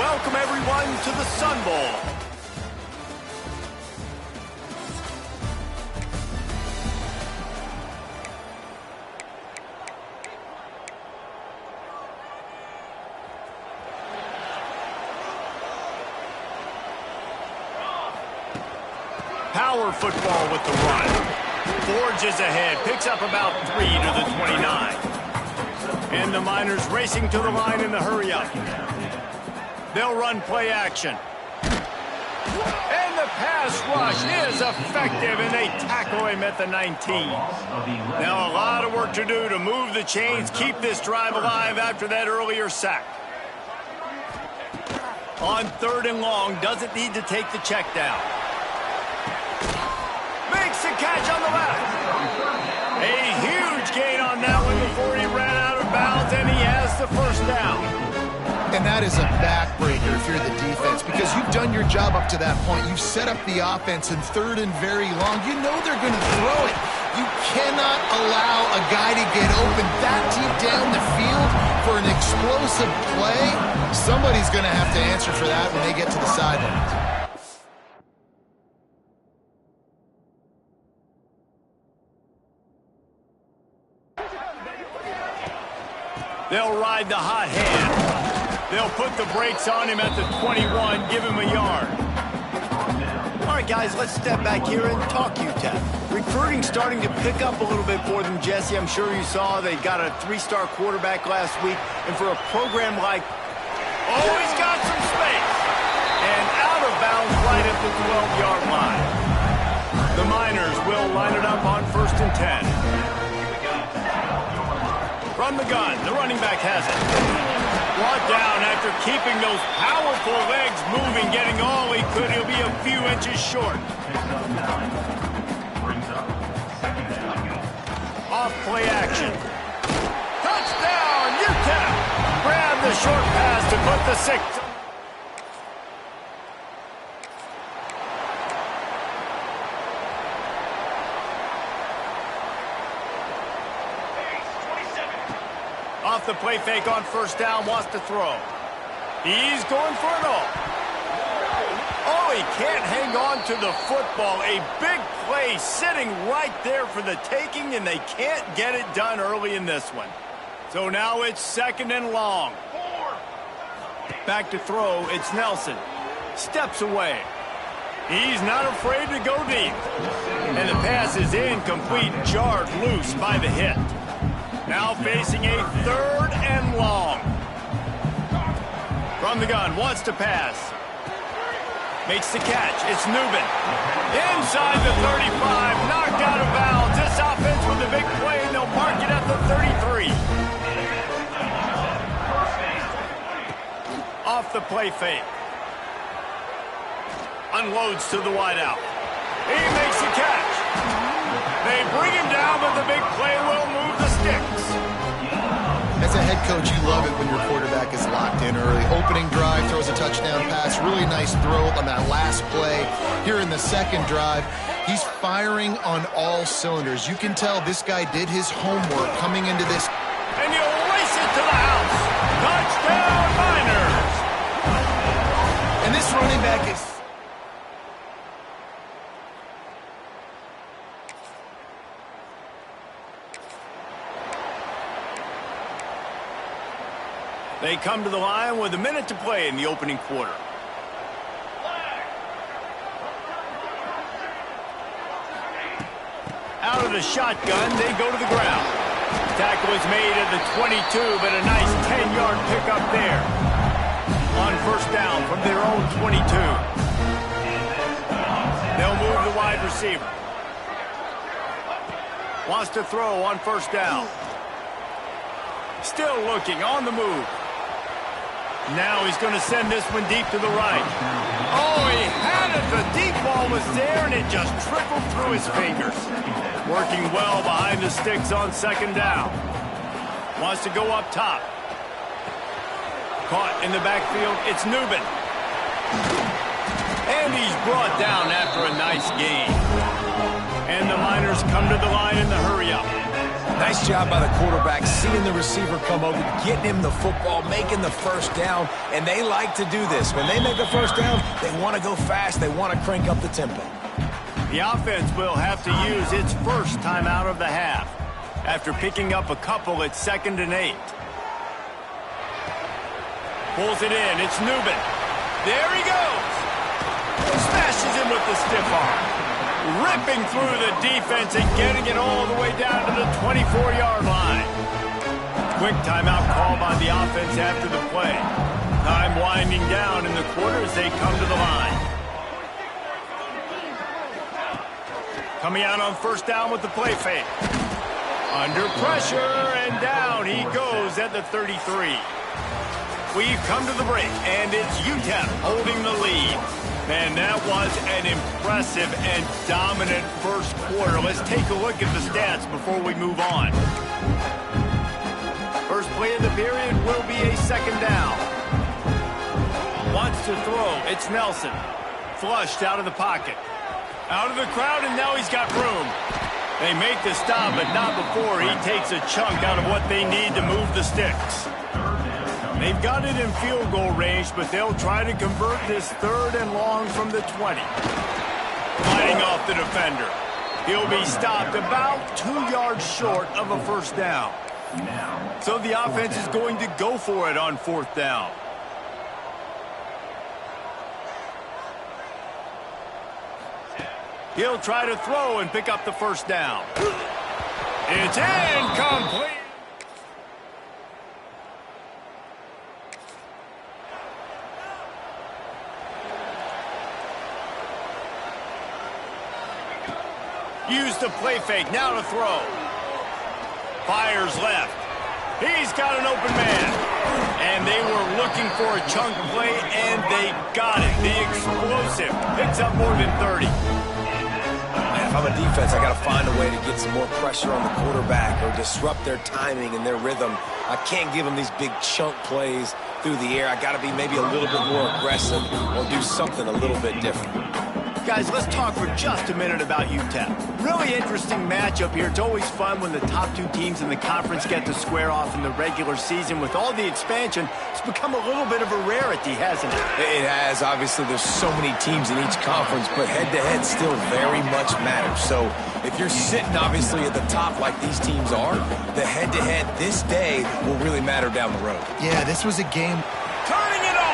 Welcome, everyone, to the Sun Bowl. Power football with the run. Forges ahead, picks up about 3 to the 29. And the Miners racing to the line in the hurry-up. They'll run play action. And the pass rush is effective, and they tackle him at the 19. Now a lot of work to do to move the chains, keep this drive alive after that earlier sack. On 3rd and long, doesn't need to take the check down. Makes the catch on the left. A huge gain on that one before he ran out of bounds, and he has the first down. And that is a backbreaker if you're the defense, because you've done your job up to that point. You've set up the offense in 3rd and very long. You know they're going to throw it. You cannot allow a guy to get open that deep down the field for an explosive play. Somebody's going to have to answer for that when they get to the sideline. They'll ride the hot hand. They'll put the brakes on him at the 21, give him a yard. All right, guys, let's step back here and talk UTEP. Recruiting starting to pick up a little bit for them, Jesse. I'm sure you saw they got a 3-star quarterback last week. And for a program like, oh, he's got some space. And out of bounds right at the 12-yard line. The Miners will line it up on 1st and 10. From the gun, the running back has it. Brought down after keeping those powerful legs moving, getting all he could. He'll be a few inches short. Off play action. Touchdown, UTEP! Grab the short pass to put the 6. Off the play fake on 1st down, wants to throw. He's going for it all. Oh, he can't hang on to the football. A big play sitting right there for the taking, and they can't get it done early in this one. So now it's 2nd and long. Back to throw, it's Nelson. Steps away. He's not afraid to go deep. And the pass is incomplete, jarred loose by the hit. Now facing a 3rd and long. From the gun, wants to pass. Makes the catch. It's Nubin. Inside the 35, knocked out of bounds. This offense with a big play, and they'll mark it at the 33. Off the play fake. Unloads to the wideout. He makes the catch. They bring him down, but the big play will move the sticks. As a head coach, you love it when your quarterback is locked in early. Opening drive, throws a touchdown pass. Really nice throw on that last play. Here in the 2nd drive, he's firing on all cylinders. You can tell this guy did his homework coming into this. And you race it to the house. Touchdown, Miners. And this running back is... They come to the line with a minute to play in the opening quarter. Out of the shotgun, they go to the ground. Tackle is made at the 22, but a nice 10-yard pickup there. On 1st down from their own 22. They'll move the wide receiver. Wants to throw on 1st down. Still looking, on the move. Now he's going to send this one deep to the right. Oh, he had it. The deep ball was there, and it just trickled through his fingers. Working well behind the sticks on 2nd down. Wants to go up top. Caught in the backfield. It's Nubin. And he's brought down after a nice gain. And the Miners come to the line in the hurry-up. Nice job by the quarterback, seeing the receiver come over, getting him the football, making the first down, and they like to do this. When they make a first down, they want to go fast. They want to crank up the tempo. The offense will have to use its first timeout of the half after picking up a couple at 2nd and 8. Pulls it in. It's Newman. There he goes. Smashes him with the stiff arm. Ripping through the defense and getting it all the way down to the 24-yard line. Quick timeout call by the offense after the play. Time winding down in the quarter as they come to the line. Coming out on first down with the play fake. Under pressure, and down he goes at the 33. We've come to the break, and it's UTEP holding the lead. Man, that was an impressive and dominant first quarter. Let's take a look at the stats before we move on. First play of the period will be a 2nd down. Wants to throw. It's Nelson. Flushed out of the pocket. Out of the crowd, and now he's got room. They make the stop, but not before he takes a chunk out of what they need to move the sticks. They've got it in field goal range, but they'll try to convert this 3rd and long from the 20. Fighting off the defender. He'll be stopped about 2 yards short of a first down. So the offense is going to go for it on 4th down. He'll try to throw and pick up the first down. It's incomplete. Use the play fake, now to throw. Fires left. He's got an open man. And they were looking for a chunk play, and they got it. The explosive picks up more than 30. Man, if I'm a defense, I got to find a way to get some more pressure on the quarterback or disrupt their timing and their rhythm. I can't give them these big chunk plays through the air. I got to be maybe a little bit more aggressive or do something a little bit different. Guys, let's talk for just a minute about UTEP. Really interesting matchup here. It's always fun when the top 2 teams in the conference get to square off in the regular season. With all the expansion, it's become a little bit of a rarity, hasn't it? It has. Obviously, there's so many teams in each conference, but head-to-head still very much matters. So if you're sitting, obviously, at the top like these teams are, the head-to-head this day will really matter down the road. Yeah, this was a game. Turning it on!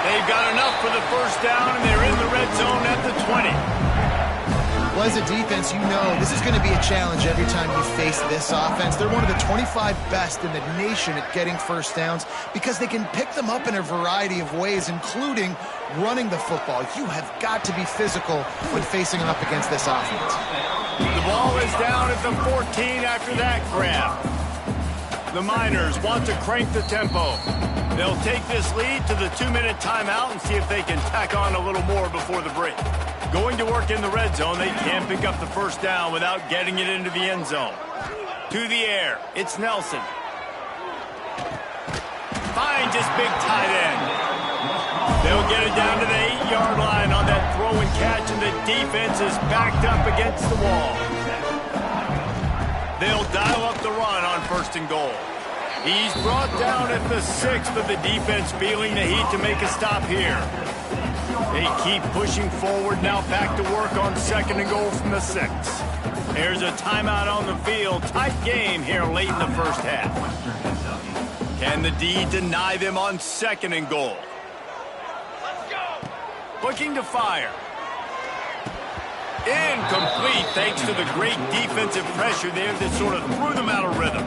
They've got enough for the first down, and they're in the red zone at the 20. Well, as a defense, you know this is going to be a challenge every time you face this offense. They're one of the 25 best in the nation at getting first downs because they can pick them up in a variety of ways, including running the football. You have got to be physical when facing up against this offense. The ball is down at the 14 after that grab. The Miners want to crank the tempo. They'll take this lead to the 2-minute timeout and see if they can tack on a little more before the break. Going to work in the red zone, they can't pick up the first down without getting it into the end zone. To the air, it's Nelson. Finds his big tight end. They'll get it down to the 8-yard line on that throw and catch, and the defense is backed up against the wall. They'll dial up the run on 1st and goal. He's brought down at the 6, but the defense feeling the heat to make a stop here. They keep pushing forward, now back to work on 2nd and goal from the 6. There's a timeout on the field. Tight game here late in the first half. Can the D deny them on 2nd and goal? Looking to fire. Incomplete thanks to the great defensive pressure there that sort of threw them out of rhythm.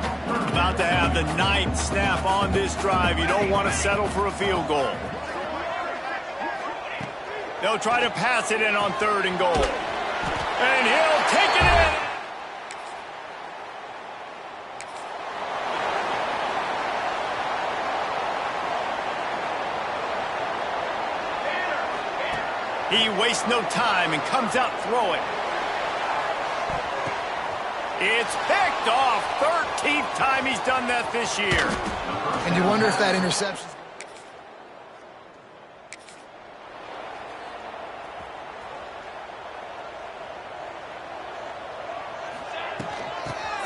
About to have the 9th snap on this drive. You don't want to settle for a field goal. They'll try to pass it in on 3rd and goal. And he'll take it in. He wastes no time and comes out throwing. It's picked off. 13th time he's done that this year. And you wonder if that interception...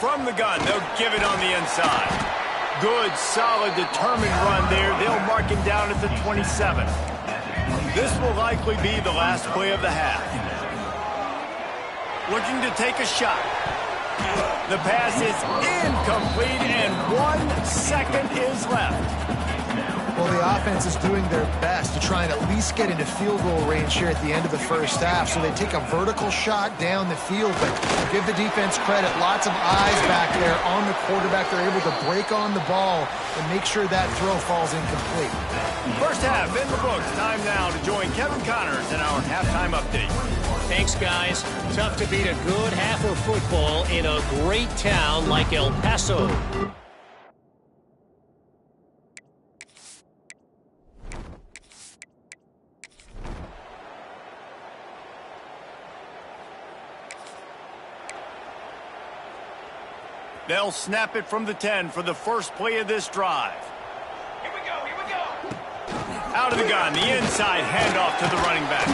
from the gun. They'll give it on the inside. Good, solid, determined run there. They'll mark him down at the 27. This will likely be the last play of the half. Looking to take a shot. The pass is incomplete, and 1 second is left. Well, the offense is doing their best to try and at least get into field goal range here at the end of the first half. So they take a vertical shot down the field, but give the defense credit. Lots of eyes back there on the quarterback. They're able to break on the ball and make sure that throw falls incomplete. First half in the books. Time now to join Kevin Connors in our halftime update. Thanks, guys. Tough to beat a good half of football in a great town like El Paso. They'll snap it from the 10 for the first play of this drive. Here we go. Out of the gun, the inside handoff to the running back.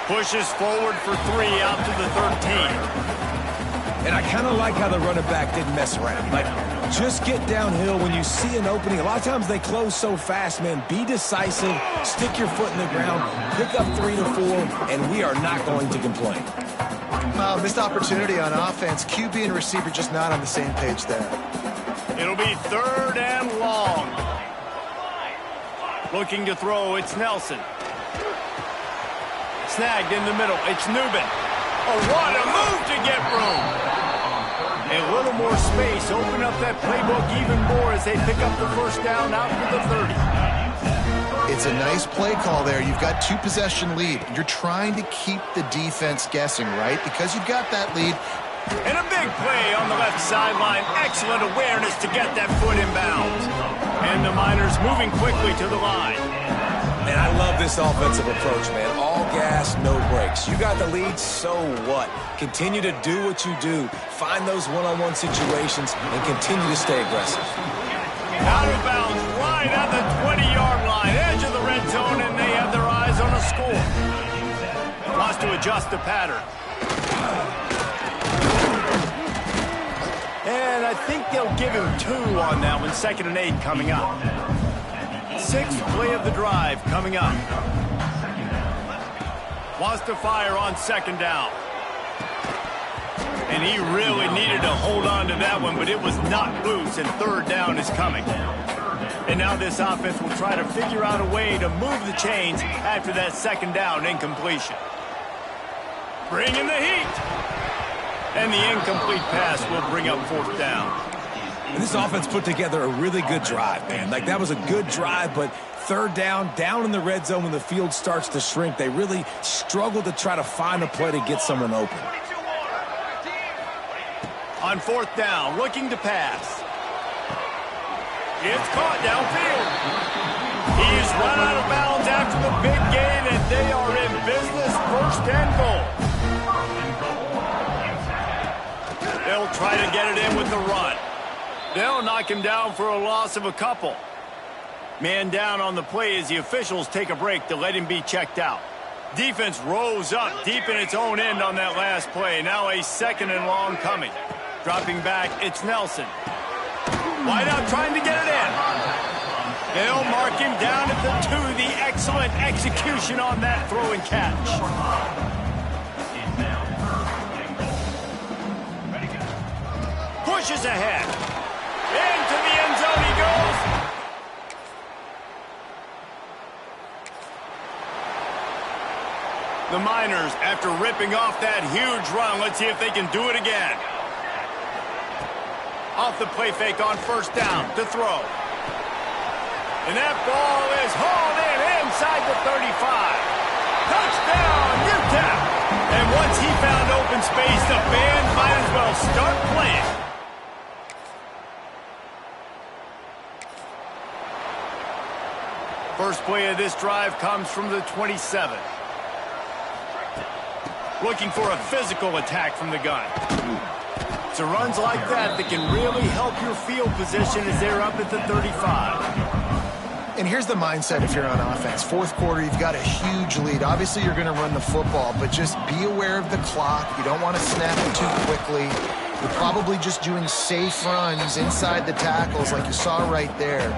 Pushes forward for 3 out to the 13. And I kind of like how the running back didn't mess around. Like, just get downhill when you see an opening. A lot of times they close so fast, man. Be decisive, stick your foot in the ground, pick up 3 to 4, and we are not going to complain. Missed opportunity on offense. QB and receiver just not on the same page there. It'll be 3rd and long. Looking to throw, it's Nelson. Snagged in the middle, it's Newman. Oh, what a move to get room. A little more space, open up that playbook even more as they pick up the first down out to the 30. It's a nice play call there. You've got 2-possession lead. You're trying to keep the defense guessing, right? Because you've got that lead. And a big play on the left sideline. Excellent awareness to get that foot in bounds. And the Miners moving quickly to the line. Man, I love this offensive approach, man. All gas, no brakes. You got the lead, so what? Continue to do what you do. Find those one-on-one situations and continue to stay aggressive. Out of bounds, right at the 20-yard line, edge of the red zone, and they have their eyes on a score. Wants to adjust the pattern. And I think they'll give him 2 on that one, 2nd and 8 coming up. 6th play of the drive coming up. Wants to fire on 2nd down. And he really needed to hold on to that one, but it was not loose, and 3rd down is coming. And now this offense will try to figure out a way to move the chains after that 2nd down incompletion. Bringing the heat. And the incomplete pass will bring up 4th down. And this offense put together a really good drive, man. Like, that was a good drive, but 3rd down in the red zone when the field starts to shrink, they really struggle to try to find a play to get someone open. On 4th down, looking to pass. It's caught downfield. He's run out of bounds after the big gain, and they are in business, 1st and goal. They'll try to get it in with the run. They'll knock him down for a loss of a couple. Man down on the play as the officials take a break to let him be checked out. Defense rose up deep in its own end on that last play. Now a 2nd and long coming. Dropping back, it's Nelson. Wide out trying to get it in. They'll mark him down at the 2. The excellent execution on that throw and catch. Pushes ahead. Into the end zone he goes. The Miners, after ripping off that huge run, let's see if they can do it again. Off the play fake on 1st down to throw. And that ball is hauled in inside the 35. Touchdown, UTEP! And once he found open space, the band might as well start playing. First play of this drive comes from the 27. Looking for a physical attack from the gun. It's runs like that can really help your field position as they're up at the 35. And here's the mindset if you're on offense. 4th quarter, you've got a huge lead. Obviously, you're going to run the football, but just be aware of the clock. You don't want to snap it too quickly. You're probably just doing safe runs inside the tackles like you saw right there.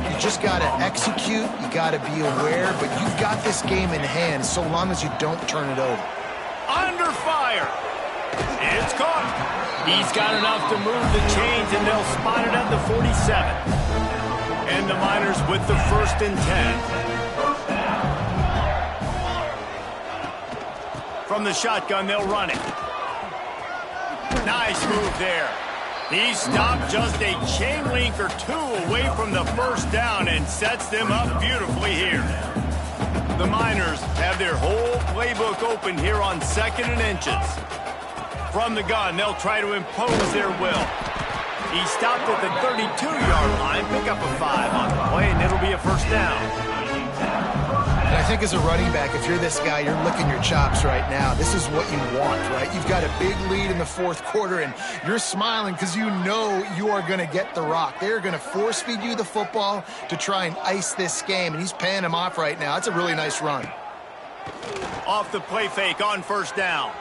You just got to execute, you got to be aware, but you've got this game in hand so long as you don't turn it over. Under fire. It's caught. He's got enough to move the chains, and they'll spot it at the 47. And the Miners with the 1st and 10. From the shotgun, they'll run it. Nice move there. He stopped just a chain link or two away from the 1st down and sets them up beautifully here. The Miners have their whole playbook open here on 2nd and inches. From the gun, they'll try to impose their will. He stopped at the 32-yard line, pick up a 5 on the play, and it'll be a 1st down. And I think as a running back, if you're this guy, you're licking your chops right now. This is what you want, right? You've got a big lead in the 4th quarter, and you're smiling because you know you are going to get the rock. They're going to force feed you the football to try and ice this game, and he's paying him off right now. That's a really nice run. Off the play fake on 1st down.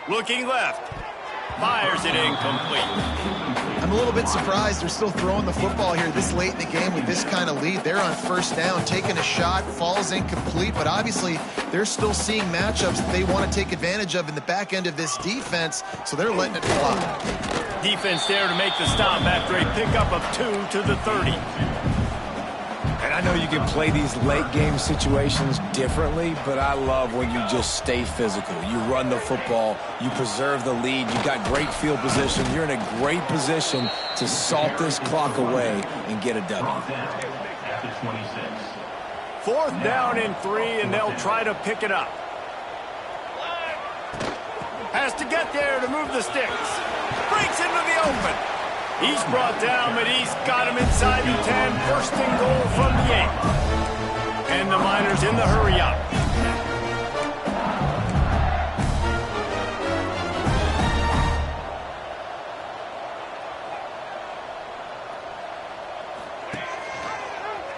Looking left. Fires it incomplete. I'm a little bit surprised they're still throwing the football here this late in the game with this kind of lead. They're on 1st down, taking a shot, falls incomplete, but obviously they're still seeing matchups that they want to take advantage of in the back end of this defense, so they're letting it fly. Defense there to make the stop after a pickup of 2 to the 30. And I know you can play these late-game situations differently, but I love when you just stay physical. You run the football, you preserve the lead, you got great field position. You're in a great position to salt this clock away and get a W. 4th down and 3, and they'll try to pick it up. Has to get there to move the sticks. Breaks into the open. He's brought down, but he's got him inside the 10. 1st and goal from the 8. And the Miners in the hurry-up.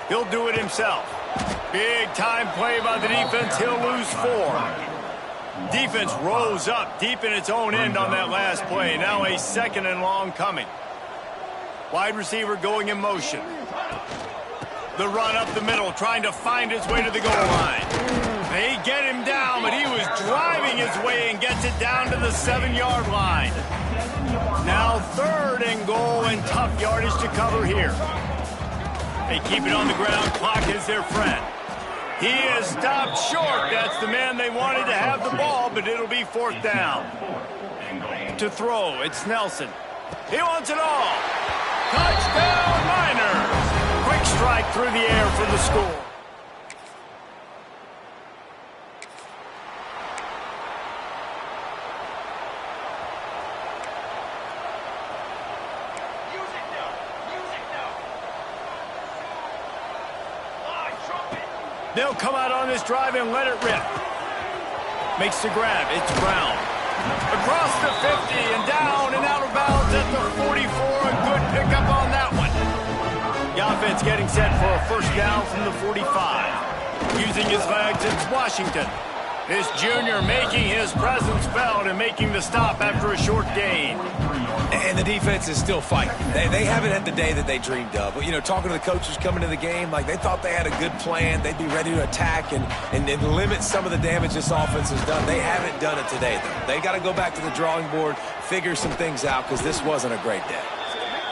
He'll do it himself. Big-time play by the defense. He'll lose 4. Defense rose up deep in its own end on that last play. Now a 2nd and long coming. Wide receiver going in motion. The run up the middle, trying to find his way to the goal line. They get him down, but he was driving his way and gets it down to the 7-yard line. Now 3rd and goal, and tough yardage to cover here. They keep it on the ground. Clock is their friend. He is stopped short. That's the man they wanted to have the ball, but it'll be 4th down. To throw, it's Nelson. He wants it all. Touchdown, Miners! Quick strike through the air for the score. They'll come out on this drive and let it rip. Makes the grab. It's Brown. Across the 50 and down and out of bounds at the 44. A good pickup on that one. The offense getting set for a 1st down from the 45. Using his legs, it's Washington. This junior making his presence felt and making the stop after a short gain. And the defense is still fighting. They haven't had the day that they dreamed of. But, you know, talking to the coaches coming to the game, like they thought they had a good plan. They'd be ready to attack and limit some of the damage this offense has done. They haven't done it today, though. They got to go back to the drawing board, figure some things out, because this wasn't a great day.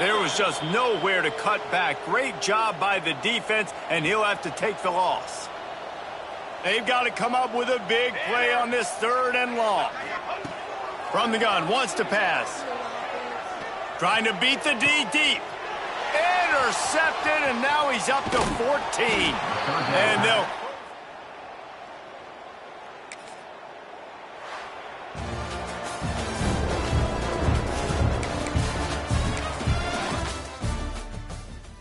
There was just nowhere to cut back. Great job by the defense, and he'll have to take the loss. They've got to come up with a big play on this 3rd and long. From the gun, wants to pass. Trying to beat the D deep. Intercepted, and now he's up to 14. And they'll